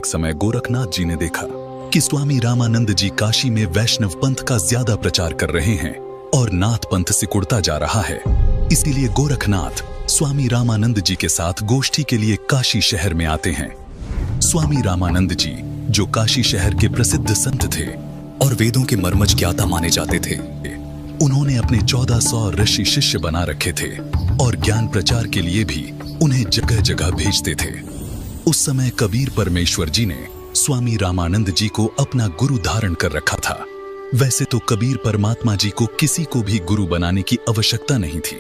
एक समय गोरखनाथ जी ने देखा कि स्वामी रामानंद जी काशी में वैष्णव पंथ का ज्यादा प्रचार कर रहे हैं और नाथ पंथ सिकुड़ता जा रहा है। इसीलिए गोरखनाथ स्वामी रामानंद जी के साथ गोष्ठी के लिए काशी शहर में आते हैं। स्वामी रामानंद जी, जो काशी शहर के प्रसिद्ध संत थे और वेदों के मर्मज्ञ ज्ञाता माने जाते थे, उन्होंने अपने 1400 ऋषि शिष्य बना रखे थे और ज्ञान प्रचार के लिए भी उन्हें जगह जगह भेजते थे। उस समय कबीर परमेश्वर जी ने स्वामी रामानंद जी को अपना गुरु धारण कर रखा था। वैसे तो कबीर परमात्मा जी को किसी को भी गुरु बनाने की आवश्यकता नहीं थी,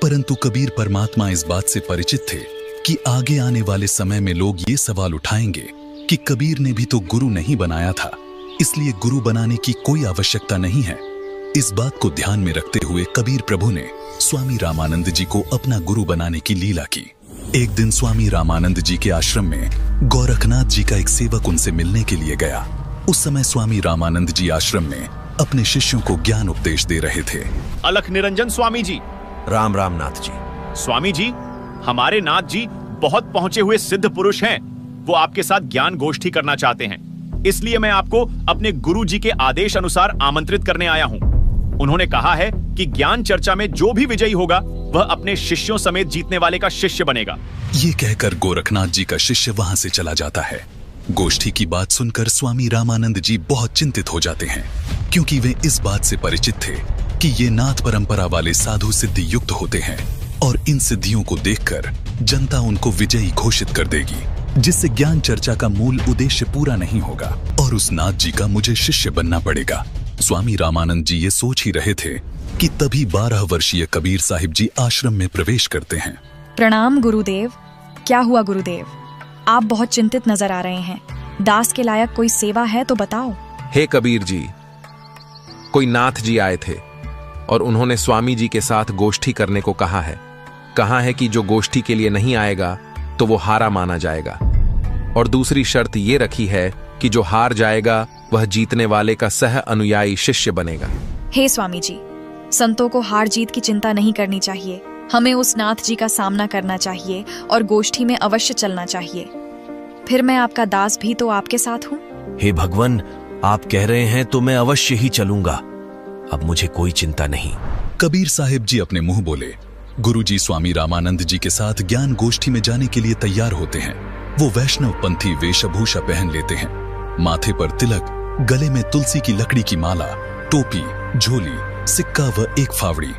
परंतु कबीर परमात्मा इस बात से परिचित थे कि आगे आने वाले समय में लोग ये सवाल उठाएंगे कि कबीर ने भी तो गुरु नहीं बनाया था, इसलिए गुरु बनाने की कोई आवश्यकता नहीं है। इस बात को ध्यान में रखते हुए कबीर प्रभु ने स्वामी रामानंद जी को अपना गुरु बनाने की लीला की। एक दिन स्वामी रामानंद जी के आश्रम में गोरखनाथ जी का एक सेवक उनसे मिलने के लिए गया। उस समय स्वामी रामानंद जी आश्रम में अपने शिष्यों को ज्ञान उपदेश दे रहे थे। अलख निरंजन स्वामी जी। राम राम नाथ जी। स्वामी जी, हमारे नाथ जी बहुत पहुंचे हुए सिद्ध पुरुष हैं। वो आपके साथ ज्ञान गोष्ठी करना चाहते हैं, इसलिए मैं आपको अपने गुरु जी के आदेश अनुसार आमंत्रित करने आया हूँ। उन्होंने कहा है कि ज्ञान चर्चा में जो भी विजयी होगा वह अपने शिष्यों समेत जीतने वाले का शिष्य बनेगा। ये कहकर गोरखनाथ जी का शिष्य वहां से चला जाता है। गोष्ठी की बात सुनकर स्वामी रामानंद जी बहुत चिंतित हो जाते हैं, क्योंकि वे इस बात से परिचित थे कि ये नाथ परंपरा वाले साधु सिद्धि युक्त होते हैं और इन सिद्धियों को देखकर जनता उनको विजयी घोषित कर देगी, जिससे ज्ञान चर्चा का मूल उद्देश्य पूरा नहीं होगा और उस नाथ जी का मुझे शिष्य बनना पड़ेगा। स्वामी रामानंद जी ये सोच ही रहे थे कि तभी 12 वर्षीय कबीर साहिब जी आश्रम में प्रवेश करते हैं। प्रणाम गुरुदेव। क्या हुआ गुरुदेव, आप बहुत चिंतित नजर आ रहे हैं। दास के लायक कोई सेवा है तो बताओ। हे कबीर जी, कोई नाथ जी आए थे और उन्होंने स्वामी जी के साथ गोष्ठी करने को कहा है कि जो गोष्ठी के लिए नहीं आएगा तो वो हारा माना जाएगा, और दूसरी शर्त ये रखी है कि जो हार जाएगा वह जीतने वाले का सह अनुयायी शिष्य बनेगा। हे स्वामी जी, संतों को हार जीत की चिंता नहीं करनी चाहिए। हमें उस नाथ जी का सामना करना चाहिए और गोष्ठी में अवश्य चलना चाहिए। फिर मैं आपका दास भी तो आपके साथ हूँ। हे भगवान, आप कह रहे हैं तो मैं अवश्य ही चलूंगा। अब मुझे कोई चिंता नहीं। कबीर साहिब जी अपने मुंह बोले। गुरुजी स्वामी रामानंद जी के साथ ज्ञान गोष्ठी में जाने के लिए तैयार होते हैं। वो वैष्णव पंथी वेशभूषा पहन लेते हैं, माथे पर तिलक, गले में तुलसी की लकड़ी की माला, टोपी, झोली, सिक्का व एक फावड़ी।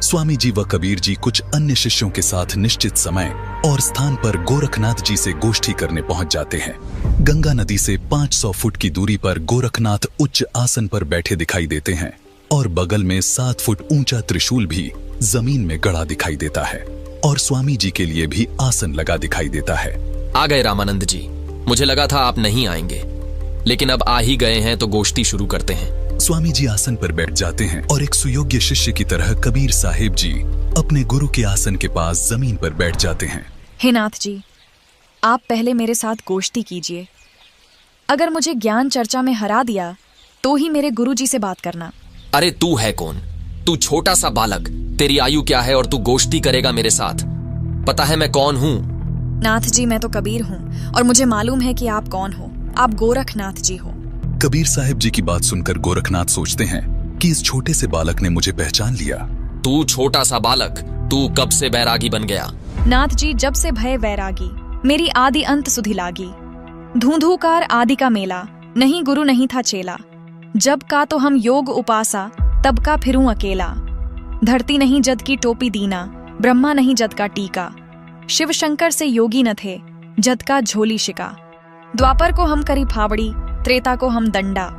स्वामी जी व कबीर जी कुछ अन्य शिष्यों के साथ निश्चित समय और स्थान पर गोरखनाथ जी से गोष्ठी करने पहुंच जाते हैं। गंगा नदी से 500 फुट की दूरी पर गोरखनाथ उच्च आसन पर बैठे दिखाई देते हैं और बगल में 7 फुट ऊंचा त्रिशूल भी जमीन में गड़ा दिखाई देता है और स्वामी जी के लिए भी आसन लगा दिखाई देता है। आ गए रामानंद जी। मुझे लगा था आप नहीं आएंगे, लेकिन अब आ ही गए हैं तो गोष्ठी शुरू करते हैं। स्वामी जी आसन पर बैठ जाते हैं और एक सुयोग्य शिष्य की तरह कबीर साहिब जी अपने गुरु के आसन के पास जमीन पर बैठ जाते हैं। हे नाथ जी, आप पहले मेरे साथ गोष्ठी कीजिए। अगर मुझे ज्ञान चर्चा में हरा दिया तो ही मेरे गुरु जी से बात करना। अरे तू है कौन? तू छोटा सा बालक, तेरी आयु क्या है और तू गोष्ठी करेगा मेरे साथ? पता है मैं कौन हूँ? नाथ जी, मैं तो कबीर हूँ और मुझे मालूम है कि आप कौन हो। आप गोरखनाथ जी हो। कबीर साहिब जी की बात सुनकर गोरखनाथ सोचते हैं कि इस छोटे से बालक ने मुझे पहचान लिया। तू छोटा सा बालक, तू कब से बैरागी बन गया? नाथ जी, जब से भय वैरागी, मेरी आदि अंत सुधि लागी। धूंधूकार आदि का मेला, नहीं गुरु नहीं था चेला। जब का तो हम योग उपासा, तब का फिरूं अकेला। धरती नहीं जद की टोपी दीना, ब्रह्मा नहीं जद का टीका। शिव शंकर से योगी न थे, जद का झोली शिका। द्वापर को हम करी फावड़ी, त्रेता को हम दंडा।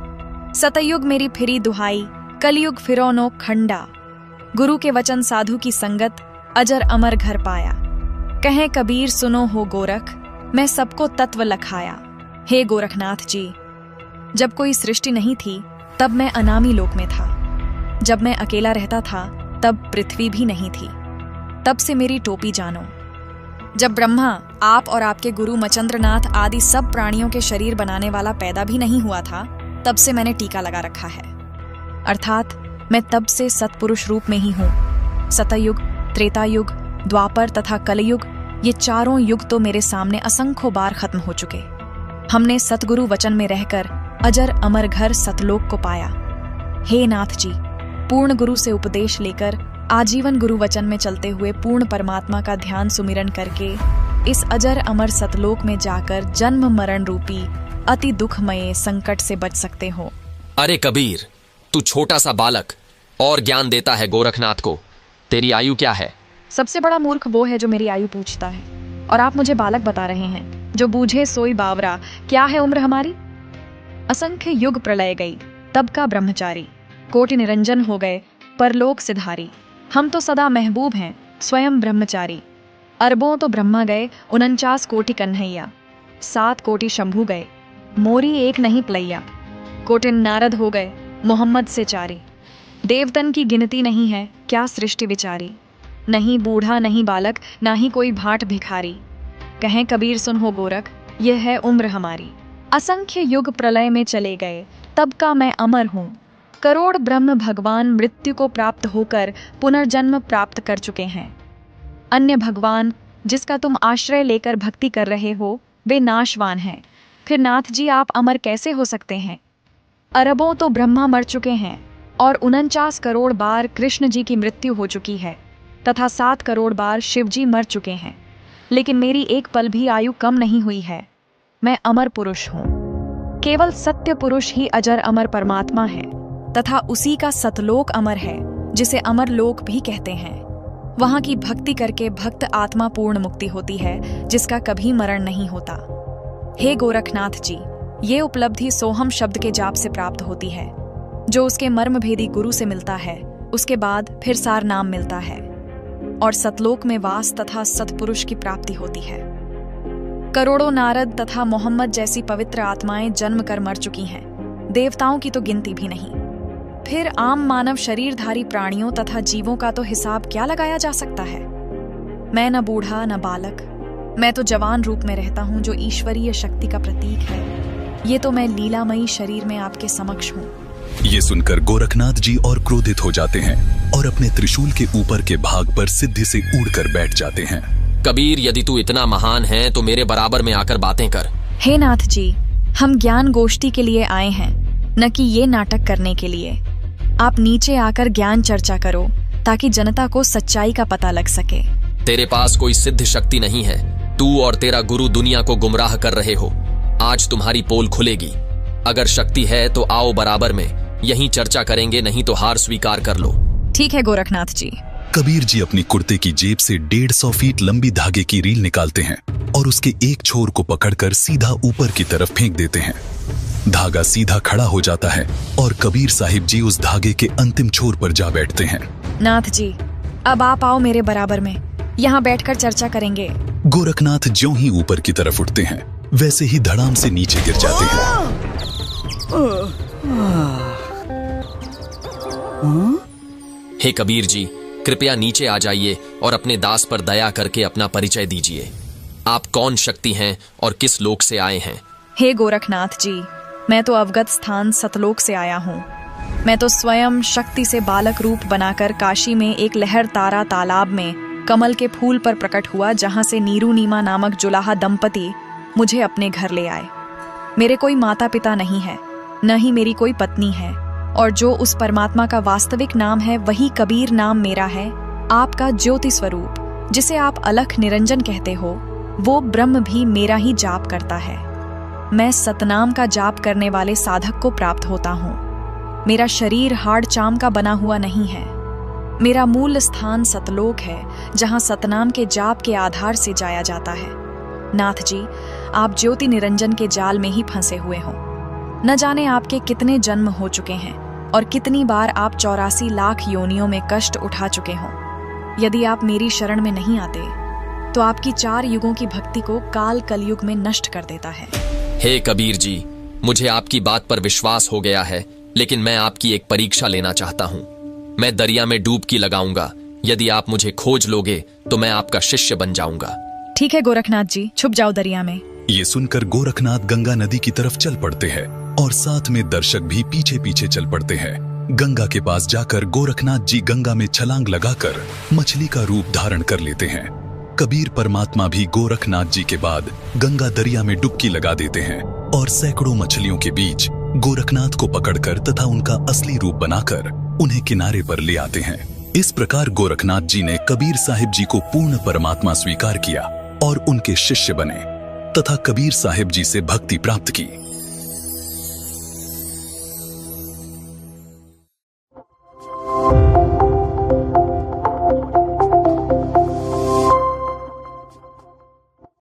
सतयुग मेरी फिरी दुहाई, कलयुग फिरो नो खंडा। गुरु के वचन साधु की संगत, अजर अमर घर पाया। कहें कबीर सुनो हो गोरख, मैं सबको तत्व लखाया। हे गोरखनाथ जी, जब कोई सृष्टि नहीं थी तब मैं अनामी लोक में था। जब मैं अकेला रहता था तब पृथ्वी भी नहीं थी। तब से मेरी टोपी जानो। जब ब्रह्मा, आप और आपके गुरु मचंद्रनाथ आदि सब प्राणियों के शरीर बनाने वाला पैदा भी नहीं हुआ था, तब से मैंने टीका लगा रखा है। अर्थात मैं तब से सत्पुरुष रूप में ही हूँ। सतयुग, त्रेतायुग, द्वापर तथा कलयुग, ये चारों युग तो मेरे सामने असंख्यों बार खत्म हो चुके। हमने सतगुरु वचन में रहकर अजर अमर घर सतलोक को पाया। हे नाथ जी, पूर्ण गुरु से उपदेश लेकर आजीवन गुरु वचन में चलते हुए पूर्ण परमात्मा का ध्यान सुमिरन करके इस अजर अमर सतलोक में जाकर जन्म मरण रूपी अति दुखमय संकट से बच सकते हो। अरे कबीर, तू छोटा सा बालक और ज्ञान देता है गोरखनाथ को। तेरी आयु क्या है? सबसे बड़ा मूर्ख वो है जो मेरी आयु पूछता है, और आप मुझे बालक बता रहे हैं। जो बूझे सोई बावरा, क्या है उम्र हमारी? असंख्य युग प्रलय गई, तब का ब्रह्मचारी। कोटि निरंजन हो गए, परलोक सिधारी। हम तो सदा महबूब हैं, स्वयं ब्रह्मचारी। अरबों तो ब्रह्मा गए, 49 कोटि कन्हैया। 7 कोटि शंभू गए, मोरी एक नहीं प्लैया। कोटि नारद हो गए, मोहम्मद से चारी। देवतन की गिनती नहीं है, क्या सृष्टि विचारी। नहीं बूढ़ा नहीं बालक, ना ही कोई भाट भिखारी। कहें कबीर सुन हो गोरख, यह है उम्र हमारी। असंख्य युग प्रलय में चले गए, तब का मैं अमर हूँ। करोड़ ब्रह्म भगवान मृत्यु को प्राप्त होकर पुनर्जन्म प्राप्त कर चुके हैं। अन्य भगवान जिसका तुम आश्रय लेकर भक्ति कर रहे हो, वे नाशवान हैं। फिर नाथ जी आप अमर कैसे हो सकते हैं? अरबों तो ब्रह्मा मर चुके हैं, और 49 करोड़ बार कृष्ण जी की मृत्यु हो चुकी है, तथा 7 करोड़ बार शिव जी मर चुके हैं। लेकिन मेरी एक पल भी आयु कम नहीं हुई है। मैं अमर पुरुष हूँ। केवल सत्य पुरुष ही अजर अमर परमात्मा है, तथा उसी का सतलोक अमर है, जिसे अमर लोक भी कहते हैं। वहां की भक्ति करके भक्त आत्मा पूर्ण मुक्ति होती है, जिसका कभी मरण नहीं होता। हे गोरखनाथ जी, ये उपलब्धि सोहम शब्द के जाप से प्राप्त होती है, जो उसके मर्म भेदी गुरु से मिलता है। उसके बाद फिर सार नाम मिलता है, और सतलोक में वास तथा सतपुरुष की प्राप्ति होती है। करोड़ों नारद तथा मोहम्मद जैसी पवित्र आत्माएं जन्म कर मर चुकी हैं, देवताओं की तो गिनती भी नहीं। फिर आम मानव शरीरधारी प्राणियों तथा जीवों का तो हिसाब क्या लगाया जा सकता है। मैं न बूढ़ा न बालक, मैं तो जवान रूप में रहता हूँ, जो ईश्वरीय शक्ति का प्रतीक है। ये तो मैं लीलामयी शरीर में आपके समक्ष हूँ। ये सुनकर गोरखनाथ जी और क्रोधित हो जाते हैं और अपने त्रिशूल के ऊपर के भाग पर सिद्धि से उड़कर बैठ जाते हैं। कबीर, यदि तू इतना महान है तो मेरे बराबर में आकर बातें कर। हे नाथ जी, हम ज्ञान गोष्ठी के लिए आए हैं, न कि ये नाटक करने के लिए। आप नीचे आकर ज्ञान चर्चा करो, ताकि जनता को सच्चाई का पता लग सके। तेरे पास कोई सिद्ध शक्ति नहीं है। तू और तेरा गुरु दुनिया को गुमराह कर रहे हो। आज तुम्हारी पोल खुलेगी। अगर शक्ति है तो आओ बराबर में, यहीं चर्चा करेंगे, नहीं तो हार स्वीकार कर लो। ठीक है गोरखनाथ जी। कबीर जी अपनी कुर्ते की जेब से 150 फीट लंबी धागे की रील निकालते हैं और उसके एक छोर को पकड़कर सीधा ऊपर की तरफ फेंक देते हैं। धागा सीधा खड़ा हो जाता है और कबीर साहिब जी उस धागे के अंतिम छोर पर जा बैठते हैं। नाथ जी, अब आप आओ मेरे बराबर में, यहाँ बैठकर चर्चा करेंगे। गोरखनाथ ज्यों ही ऊपर की तरफ उठते हैं, वैसे ही धड़ाम से नीचे गिर जाते हैं। हे कबीर जी, कृपया नीचे आ जाइए और अपने दास पर दया करके अपना परिचय दीजिए। आप कौन शक्ति हैं और किस लोक से आए हैं? हे गोरखनाथ जी, मैं तो अवगत स्थान सतलोक से आया हूँ। मैं तो स्वयं शक्ति से बालक रूप बनाकर काशी में एक लहर तारा तालाब में कमल के फूल पर प्रकट हुआ, जहाँ से नीरू नीमा नामक जुलाहा दंपति मुझे अपने घर ले आए। मेरे कोई माता पिता नहीं है, न ही मेरी कोई पत्नी है, और जो उस परमात्मा का वास्तविक नाम है वही कबीर नाम मेरा है। आपका ज्योति स्वरूप, जिसे आप अलख निरंजन कहते हो, वो ब्रह्म भी मेरा ही जाप करता है। मैं सतनाम का जाप करने वाले साधक को प्राप्त होता हूँ। मेरा शरीर हाड़ चाम का बना हुआ नहीं है। मेरा मूल स्थान सतलोक है, जहाँ सतनाम के जाप के आधार से जाया जाता है। नाथ जी, आप ज्योति निरंजन के जाल में ही फंसे हुए हो। न जाने आपके कितने जन्म हो चुके हैं और कितनी बार आप 84 लाख योनियों में कष्ट उठा चुके हो। यदि आप मेरी शरण में नहीं आते तो आपकी 4 युगों की भक्ति को काल कलयुग में नष्ट कर देता है। हे कबीर जी, मुझे आपकी बात पर विश्वास हो गया है, लेकिन मैं आपकी एक परीक्षा लेना चाहता हूँ। मैं दरिया में डुबकी लगाऊंगा। यदि आप मुझे खोज लोगे तो मैं आपका शिष्य बन जाऊंगा। ठीक है गोरखनाथ जी, छुप जाओ दरिया में। ये सुनकर गोरखनाथ गंगा नदी की तरफ चल पड़ते हैं और साथ में दर्शक भी पीछे पीछे चल पड़ते हैं। गंगा के पास जाकर गोरखनाथ जी गंगा में छलांग लगाकर मछली का रूप धारण कर लेते हैं। कबीर परमात्मा भी गोरखनाथ जी के बाद गंगा दरिया में डुबकी लगा देते हैं और सैकड़ों मछलियों के बीच गोरखनाथ को पकड़कर तथा उनका असली रूप बनाकर उन्हें किनारे पर ले आते हैं। इस प्रकार गोरखनाथ जी ने कबीर साहिब जी को पूर्ण परमात्मा स्वीकार किया और उनके शिष्य बने तथा कबीर साहिब जी से भक्ति प्राप्त की।